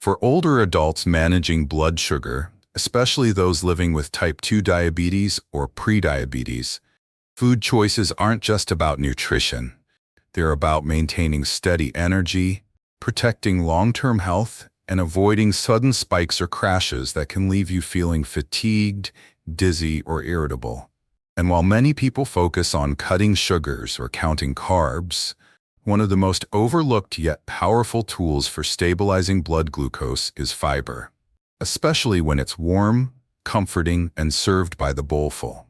For older adults managing blood sugar, especially those living with type 2 diabetes or prediabetes, food choices aren't just about nutrition. They're about maintaining steady energy, protecting long-term health, and avoiding sudden spikes or crashes that can leave you feeling fatigued, dizzy, or irritable. And while many people focus on cutting sugars or counting carbs, one of the most overlooked yet powerful tools for stabilizing blood glucose is fiber, especially when it's warm, comforting, and served by the bowlful.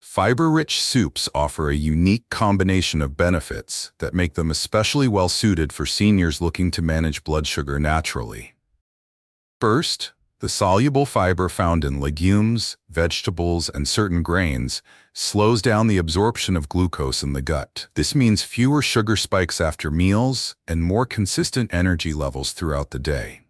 Fiber-rich soups offer a unique combination of benefits that make them especially well-suited for seniors looking to manage blood sugar naturally. First, the soluble fiber found in legumes, vegetables, and certain grains slows down the absorption of glucose in the gut. This means fewer sugar spikes after meals and more consistent energy levels throughout the day.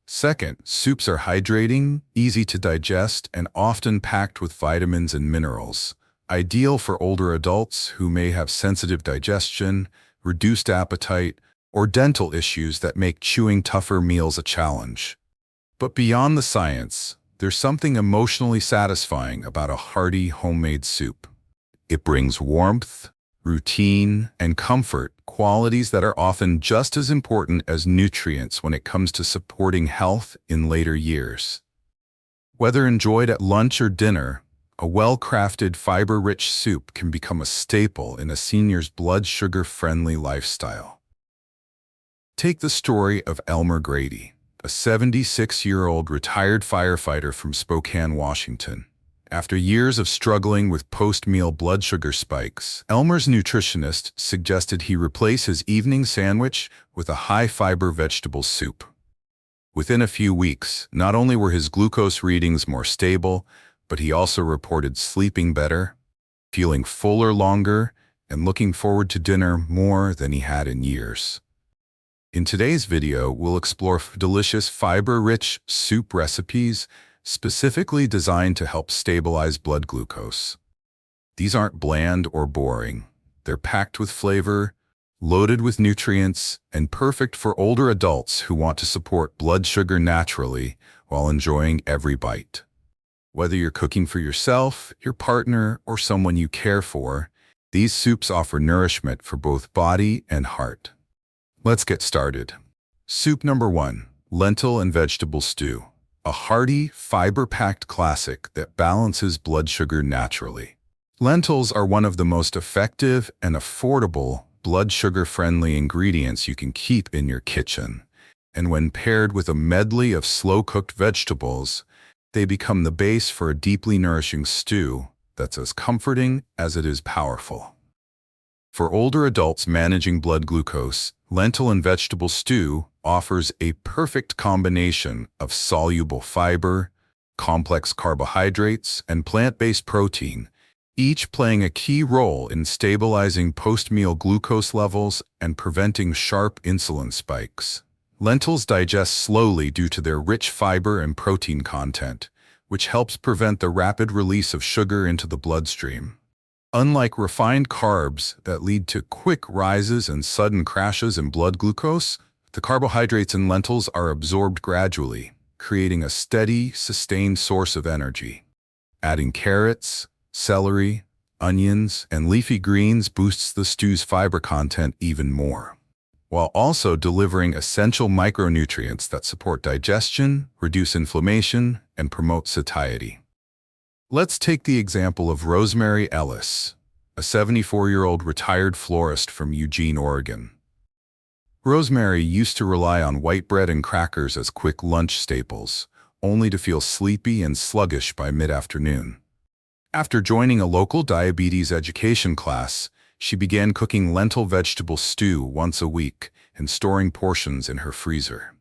Second, soups are hydrating, easy to digest, and often packed with vitamins and minerals, ideal for older adults who may have sensitive digestion, reduced appetite, or dental issues that make chewing tougher meals a challenge. But beyond the science, there's something emotionally satisfying about a hearty homemade soup. It brings warmth, routine, and comfort, qualities that are often just as important as nutrients when it comes to supporting health in later years. Whether enjoyed at lunch or dinner, a well-crafted, fiber-rich soup can become a staple in a senior's blood sugar-friendly lifestyle. Take the story of Elmer Grady, a 76-year-old retired firefighter from Spokane, Washington. After years of struggling with post-meal blood sugar spikes, Elmer's nutritionist suggested he replace his evening sandwich with a high-fiber vegetable soup. Within a few weeks, not only were his glucose readings more stable, but he also reported sleeping better, feeling fuller longer, and looking forward to dinner more than he had in years. In today's video, we'll explore delicious fiber-rich soup recipes specifically designed to help stabilize blood glucose. These aren't bland or boring. They're packed with flavor, loaded with nutrients, and perfect for older adults who want to support blood sugar naturally while enjoying every bite. Whether you're cooking for yourself, your partner, or someone you care for, these soups offer nourishment for both body and heart. Let's get started. Soup number 1, Lentil and Vegetable Stew. A hearty, fiber-packed classic that balances blood sugar naturally. Lentils are one of the most effective and affordable blood sugar-friendly ingredients you can keep in your kitchen. And when paired with a medley of slow-cooked vegetables, they become the base for a deeply nourishing stew that's as comforting as it is powerful. For older adults managing blood glucose, Lentil and Vegetable Stew offers a perfect combination of soluble fiber, complex carbohydrates, and plant-based protein, each playing a key role in stabilizing post-meal glucose levels and preventing sharp insulin spikes. Lentils digest slowly due to their rich fiber and protein content, which helps prevent the rapid release of sugar into the bloodstream. Unlike refined carbs that lead to quick rises and sudden crashes in blood glucose, the carbohydrates in lentils are absorbed gradually, creating a steady, sustained source of energy. Adding carrots, celery, onions, and leafy greens boosts the stew's fiber content even more, while also delivering essential micronutrients that support digestion, reduce inflammation, and promote satiety. Let's take the example of Rosemary Ellis, a 74-year-old retired florist from Eugene, Oregon. Rosemary used to rely on white bread and crackers as quick lunch staples, only to feel sleepy and sluggish by mid-afternoon. After joining a local diabetes education class, she began cooking lentil vegetable stew once a week and storing portions in her freezer.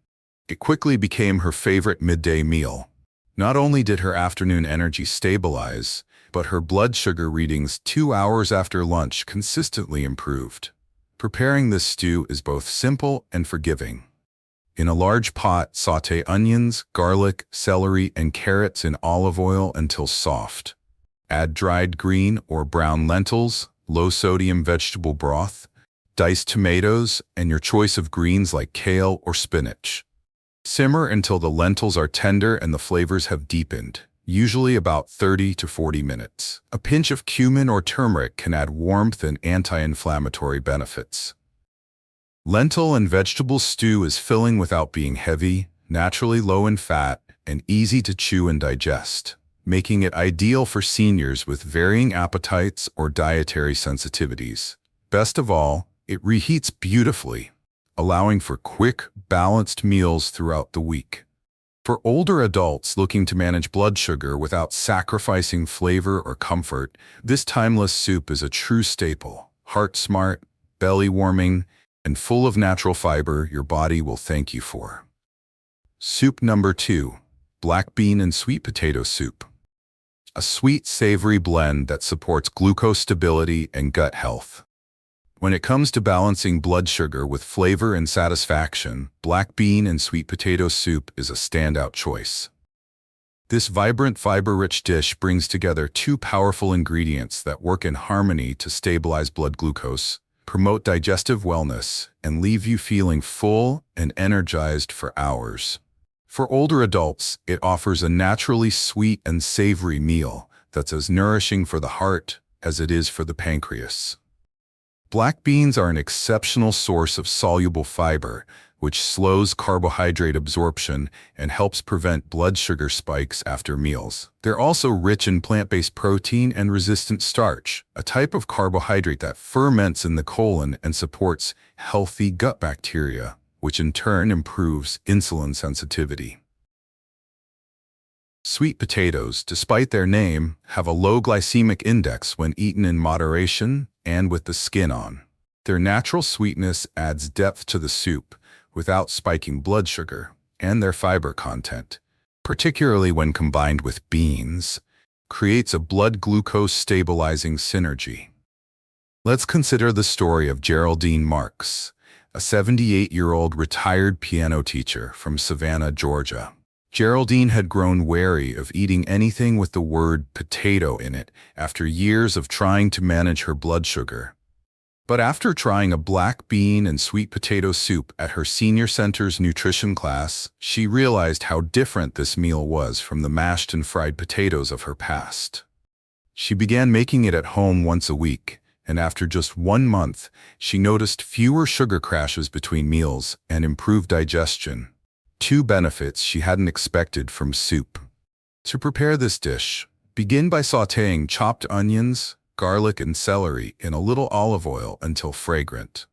It quickly became her favorite midday meal. Not only did her afternoon energy stabilize, but her blood sugar readings 2 hours after lunch consistently improved. Preparing this stew is both simple and forgiving. In a large pot, sauté onions, garlic, celery, and carrots in olive oil until soft. Add dried green or brown lentils, low-sodium vegetable broth, diced tomatoes, and your choice of greens like kale or spinach. Simmer until the lentils are tender and the flavors have deepened, usually about 30 to 40 minutes. A pinch of cumin or turmeric can add warmth and anti-inflammatory benefits. Lentil and vegetable stew is filling without being heavy, naturally low in fat, and easy to chew and digest, making it ideal for seniors with varying appetites or dietary sensitivities. Best of all, it reheats beautifully, allowing for quick, balanced meals throughout the week. For older adults looking to manage blood sugar without sacrificing flavor or comfort, this timeless soup is a true staple. Heart-smart, belly-warming, and full of natural fiber your body will thank you for. Soup number 2, black bean and sweet potato soup. A sweet, savory blend that supports glucose stability and gut health. When it comes to balancing blood sugar with flavor and satisfaction, black bean and sweet potato soup is a standout choice. This vibrant, fiber-rich dish brings together two powerful ingredients that work in harmony to stabilize blood glucose, promote digestive wellness, and leave you feeling full and energized for hours. For older adults, it offers a naturally sweet and savory meal that's as nourishing for the heart as it is for the pancreas. Black beans are an exceptional source of soluble fiber, which slows carbohydrate absorption and helps prevent blood sugar spikes after meals. They're also rich in plant-based protein and resistant starch, a type of carbohydrate that ferments in the colon and supports healthy gut bacteria, which in turn improves insulin sensitivity. Sweet potatoes, despite their name, have a low glycemic index when eaten in moderation and with the skin on. Their natural sweetness adds depth to the soup without spiking blood sugar, and their fiber content, particularly when combined with beans, creates a blood glucose stabilizing synergy. Let's consider the story of Geraldine Marks, a 78-year-old retired piano teacher from Savannah, Georgia. Geraldine had grown wary of eating anything with the word potato in it after years of trying to manage her blood sugar. But after trying a black bean and sweet potato soup at her senior center's nutrition class, she realized how different this meal was from the mashed and fried potatoes of her past. She began making it at home once a week, and after just 1 month, she noticed fewer sugar crashes between meals and improved digestion. Two benefits she hadn't expected from soup. To prepare this dish, begin by sautéing chopped onions, garlic, and celery in a little olive oil until fragrant.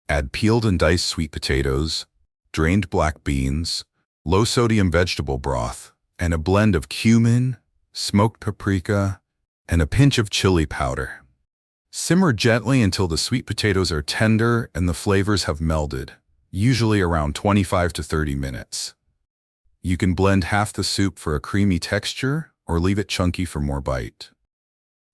Add peeled and diced sweet potatoes, drained black beans, low-sodium vegetable broth, and a blend of cumin, smoked paprika, and a pinch of chili powder. Simmer gently until the sweet potatoes are tender and the flavors have melded, usually around 25 to 30 minutes. You can blend half the soup for a creamy texture or leave it chunky for more bite.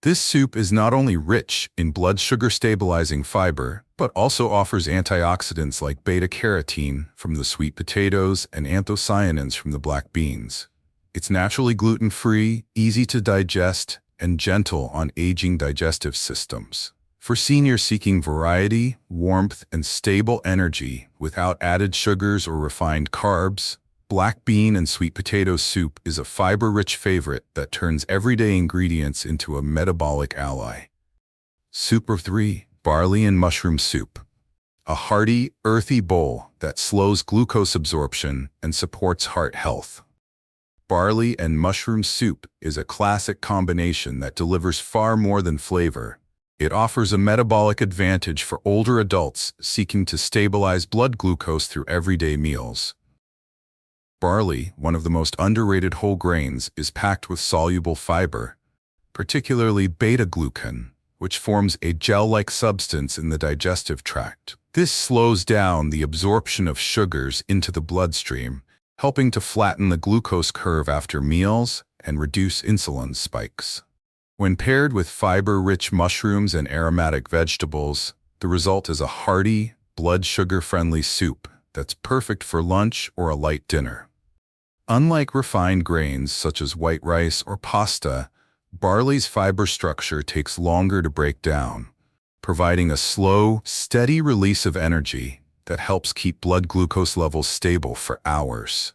This soup is not only rich in blood sugar stabilizing fiber, but also offers antioxidants like beta-carotene from the sweet potatoes and anthocyanins from the black beans. It's naturally gluten-free, easy to digest, and gentle on aging digestive systems. For seniors seeking variety, warmth, and stable energy without added sugars or refined carbs, black bean and sweet potato soup is a fiber-rich favorite that turns everyday ingredients into a metabolic ally. Soup of 3, barley and mushroom soup. A hearty, earthy bowl that slows glucose absorption and supports heart health. Barley and mushroom soup is a classic combination that delivers far more than flavor. It offers a metabolic advantage for older adults seeking to stabilize blood glucose through everyday meals. Barley, one of the most underrated whole grains, is packed with soluble fiber, particularly beta-glucan, which forms a gel-like substance in the digestive tract. This slows down the absorption of sugars into the bloodstream, helping to flatten the glucose curve after meals and reduce insulin spikes. When paired with fiber-rich mushrooms and aromatic vegetables, the result is a hearty, blood sugar-friendly soup that's perfect for lunch or a light dinner. Unlike refined grains such as white rice or pasta, barley's fiber structure takes longer to break down, providing a slow, steady release of energy that helps keep blood glucose levels stable for hours.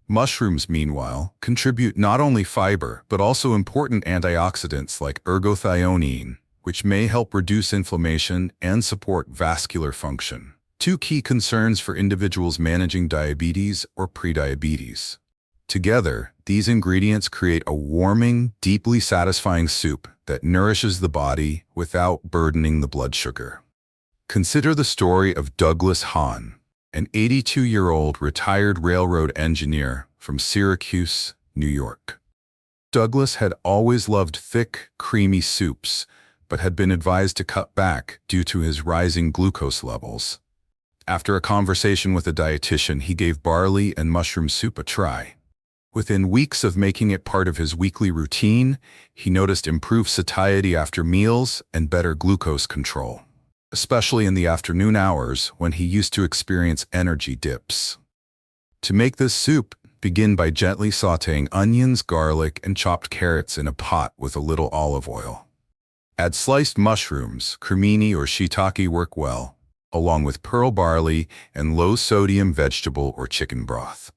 Mushrooms, meanwhile, contribute not only fiber, but also important antioxidants like ergothioneine, which may help reduce inflammation and support vascular function. Two key concerns for individuals managing diabetes or prediabetes. Together, these ingredients create a warming, deeply satisfying soup that nourishes the body without burdening the blood sugar. Consider the story of Douglas Hahn, an 82-year-old retired railroad engineer from Syracuse, New York. Douglas had always loved thick, creamy soups, but had been advised to cut back due to his rising glucose levels. After a conversation with a dietitian, he gave barley and mushroom soup a try. Within weeks of making it part of his weekly routine, he noticed improved satiety after meals and better glucose control, especially in the afternoon hours when he used to experience energy dips. To make this soup, begin by gently sautéing onions, garlic, and chopped carrots in a pot with a little olive oil. Add sliced mushrooms, cremini or shiitake work well, along with pearl barley and low-sodium vegetable or chicken broth.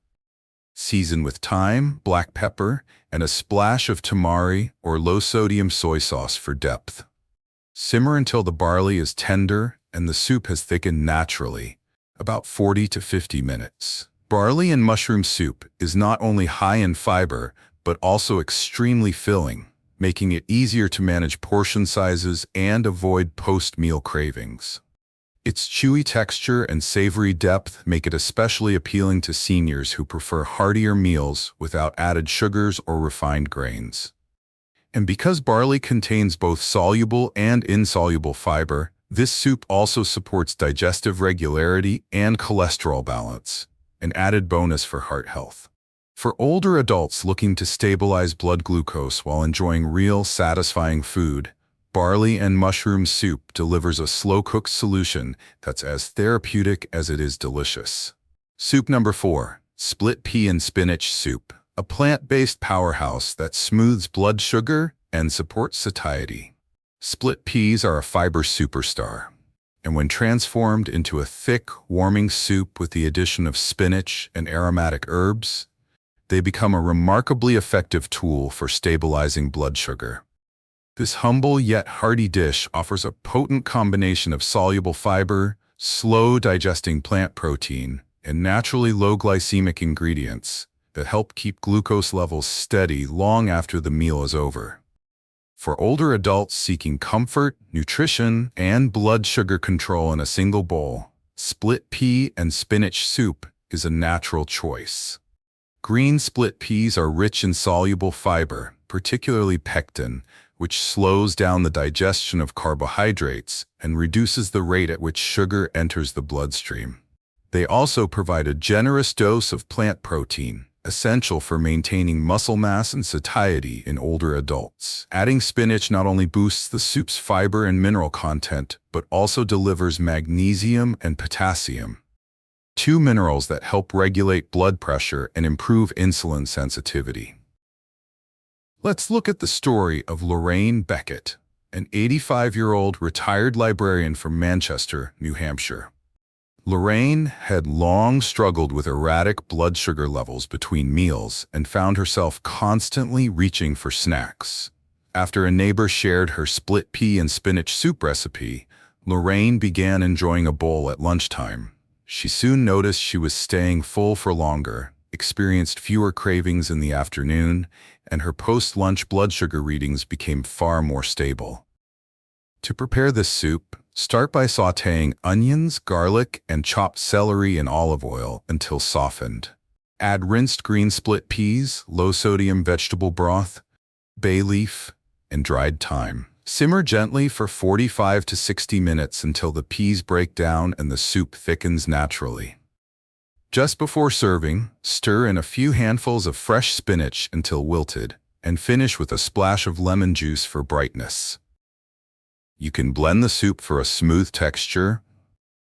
Season with thyme, black pepper, and a splash of tamari or low-sodium soy sauce for depth. Simmer until the barley is tender and the soup has thickened naturally, about 40 to 50 minutes. Barley and mushroom soup is not only high in fiber, but also extremely filling, making it easier to manage portion sizes and avoid post-meal cravings. Its chewy texture and savory depth make it especially appealing to seniors who prefer heartier meals without added sugars or refined grains. And because barley contains both soluble and insoluble fiber, this soup also supports digestive regularity and cholesterol balance, an added bonus for heart health. For older adults looking to stabilize blood glucose while enjoying real, satisfying food, barley and mushroom soup delivers a slow-cooked solution that's as therapeutic as it is delicious. Soup number 4, split pea and spinach soup, a plant-based powerhouse that smooths blood sugar and supports satiety. Split peas are a fiber superstar, and when transformed into a thick, warming soup with the addition of spinach and aromatic herbs, they become a remarkably effective tool for stabilizing blood sugar. This humble yet hearty dish offers a potent combination of soluble fiber, slow-digesting plant protein, and naturally low glycemic ingredients that help keep glucose levels steady long after the meal is over. For older adults seeking comfort, nutrition, and blood sugar control in a single bowl, split pea and spinach soup is a natural choice. Green split peas are rich in soluble fiber, particularly pectin, which slows down the digestion of carbohydrates and reduces the rate at which sugar enters the bloodstream. They also provide a generous dose of plant protein, essential for maintaining muscle mass and satiety in older adults. Adding spinach not only boosts the soup's fiber and mineral content, but also delivers magnesium and potassium, two minerals that help regulate blood pressure and improve insulin sensitivity. Let's look at the story of Lorraine Beckett, an 85-year-old retired librarian from Manchester, New Hampshire. Lorraine had long struggled with erratic blood sugar levels between meals and found herself constantly reaching for snacks. After a neighbor shared her split pea and spinach soup recipe, Lorraine began enjoying a bowl at lunchtime. She soon noticed she was staying full for longer, experienced fewer cravings in the afternoon, and her post-lunch blood sugar readings became far more stable. To prepare this soup, start by sautéing onions, garlic, and chopped celery in olive oil until softened. Add rinsed green split peas, low-sodium vegetable broth, bay leaf, and dried thyme. Simmer gently for 45 to 60 minutes until the peas break down and the soup thickens naturally. Just before serving, stir in a few handfuls of fresh spinach until wilted, and finish with a splash of lemon juice for brightness. You can blend the soup for a smooth texture,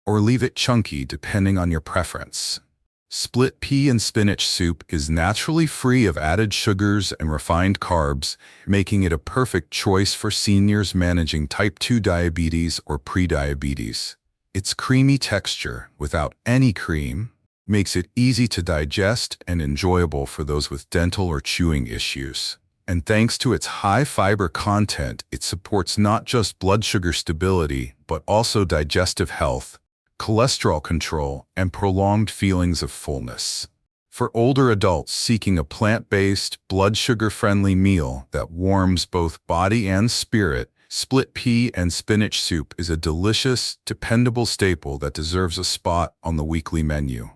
or leave it chunky depending on your preference. Split pea and spinach soup is naturally free of added sugars and refined carbs, making it a perfect choice for seniors managing type 2 diabetes or prediabetes. Its creamy texture, without any cream, makes it easy to digest and enjoyable for those with dental or chewing issues. And thanks to its high fiber content, it supports not just blood sugar stability, but also digestive health, cholesterol control, and prolonged feelings of fullness. For older adults seeking a plant-based, blood sugar-friendly meal that warms both body and spirit, split pea and spinach soup is a delicious, dependable staple that deserves a spot on the weekly menu.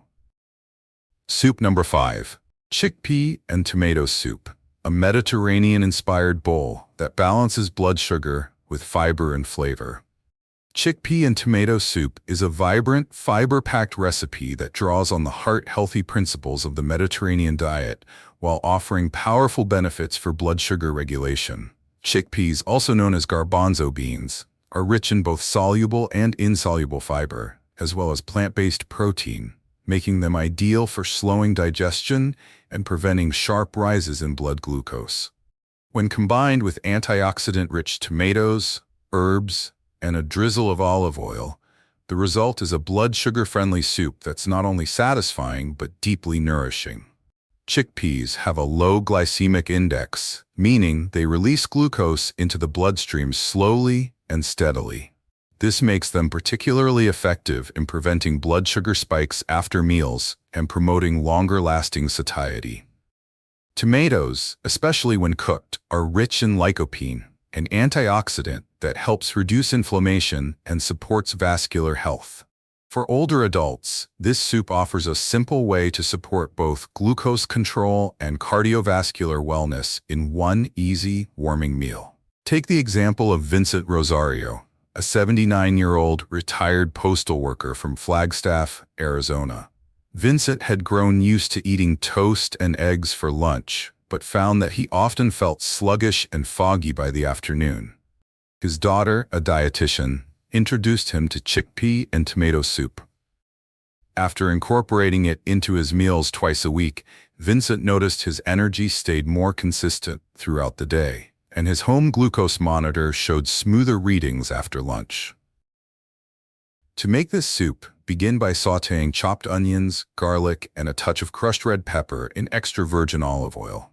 Soup number 5. Chickpea and tomato soup, a Mediterranean-inspired bowl that balances blood sugar with fiber and flavor. Chickpea and tomato soup is a vibrant, fiber-packed recipe that draws on the heart-healthy principles of the Mediterranean diet while offering powerful benefits for blood sugar regulation. Chickpeas, also known as garbanzo beans, are rich in both soluble and insoluble fiber, as well as plant-based protein, making them ideal for slowing digestion and preventing sharp rises in blood glucose. When combined with antioxidant-rich tomatoes, herbs, and a drizzle of olive oil, the result is a blood sugar-friendly soup that's not only satisfying but deeply nourishing. Chickpeas have a low glycemic index, meaning they release glucose into the bloodstream slowly and steadily. This makes them particularly effective in preventing blood sugar spikes after meals and promoting longer-lasting satiety. Tomatoes, especially when cooked, are rich in lycopene, an antioxidant that helps reduce inflammation and supports vascular health. For older adults, this soup offers a simple way to support both glucose control and cardiovascular wellness in one easy, warming meal. Take the example of Vincent Rosario, a 79-year-old retired postal worker from Flagstaff, Arizona. Vincent had grown used to eating toast and eggs for lunch, but found that he often felt sluggish and foggy by the afternoon. His daughter, a dietitian, introduced him to chickpea and tomato soup. After incorporating it into his meals twice a week, Vincent noticed his energy stayed more consistent throughout the day, and his home glucose monitor showed smoother readings after lunch. To make this soup, begin by sautéing chopped onions, garlic, and a touch of crushed red pepper in extra virgin olive oil.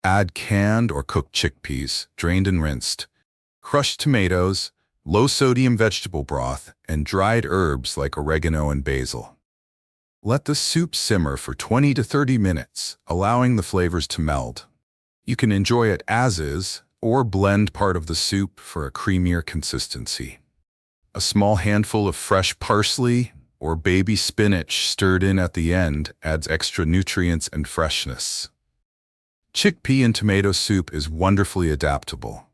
Add canned or cooked chickpeas, drained and rinsed, crushed tomatoes, low-sodium vegetable broth, and dried herbs like oregano and basil. Let the soup simmer for 20 to 30 minutes, allowing the flavors to meld. You can enjoy it as is, or blend part of the soup for a creamier consistency. A small handful of fresh parsley or baby spinach stirred in at the end adds extra nutrients and freshness. Chickpea and tomato soup is wonderfully adaptable.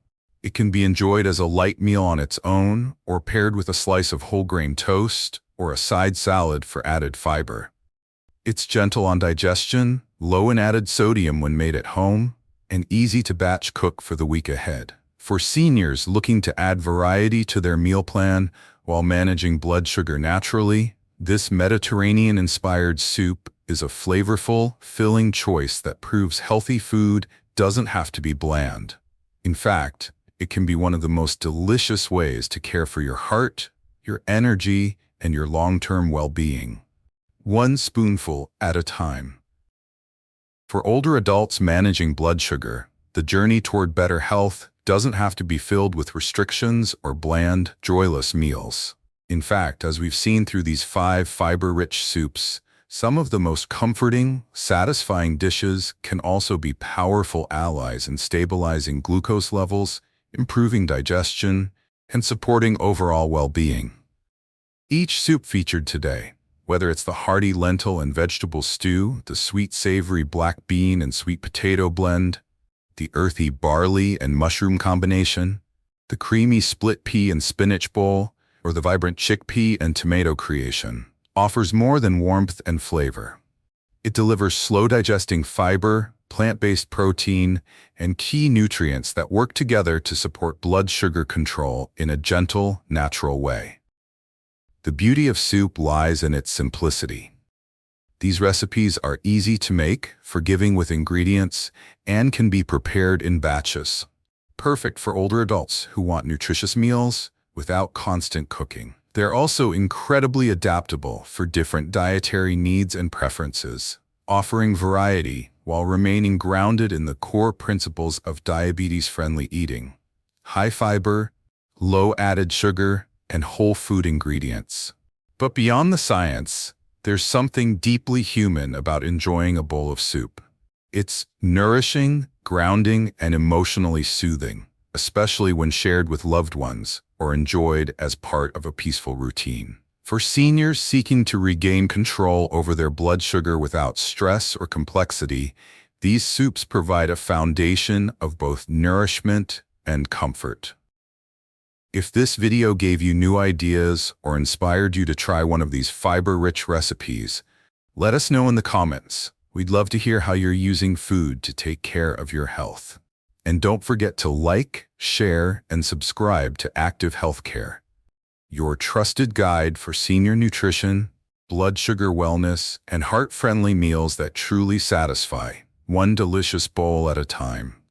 It can be enjoyed as a light meal on its own, or paired with a slice of whole grain toast or a side salad for added fiber. It's gentle on digestion, low in added sodium when made at home, and easy to batch cook for the week ahead. For seniors looking to add variety to their meal plan while managing blood sugar naturally, this Mediterranean-inspired soup is a flavorful, filling choice that proves healthy food doesn't have to be bland. In fact, it can be one of the most delicious ways to care for your heart, your energy, and your long-term well-being. One spoonful at a time. For older adults managing blood sugar, the journey toward better health doesn't have to be filled with restrictions or bland, joyless meals. In fact, as we've seen through these 5 fiber-rich soups, some of the most comforting, satisfying dishes can also be powerful allies in stabilizing glucose levels, improving digestion, and supporting overall well-being. Each soup featured today, whether it's the hearty lentil and vegetable stew, the sweet-savory black bean and sweet potato blend, the earthy barley and mushroom combination, the creamy split pea and spinach bowl, or the vibrant chickpea and tomato creation, offers more than warmth and flavor. It delivers slow-digesting fiber, plant-based protein, and key nutrients that work together to support blood sugar control in a gentle, natural way. The beauty of soup lies in its simplicity. These recipes are easy to make, forgiving with ingredients, and can be prepared in batches. Perfect for older adults who want nutritious meals without constant cooking. They're also incredibly adaptable for different dietary needs and preferences, offering variety while remaining grounded in the core principles of diabetes-friendly eating: high fiber, low added sugar, and whole food ingredients. But beyond the science, there's something deeply human about enjoying a bowl of soup. It's nourishing, grounding, and emotionally soothing, especially when shared with loved ones or enjoyed as part of a peaceful routine. For seniors seeking to regain control over their blood sugar without stress or complexity, these soups provide a foundation of both nourishment and comfort. If this video gave you new ideas or inspired you to try one of these fiber-rich recipes, let us know in the comments. We'd love to hear how you're using food to take care of your health. And don't forget to like, share, and subscribe to ActiveHealthCare, your trusted guide for senior nutrition, blood sugar wellness, and heart-friendly meals that truly satisfy, one delicious bowl at a time.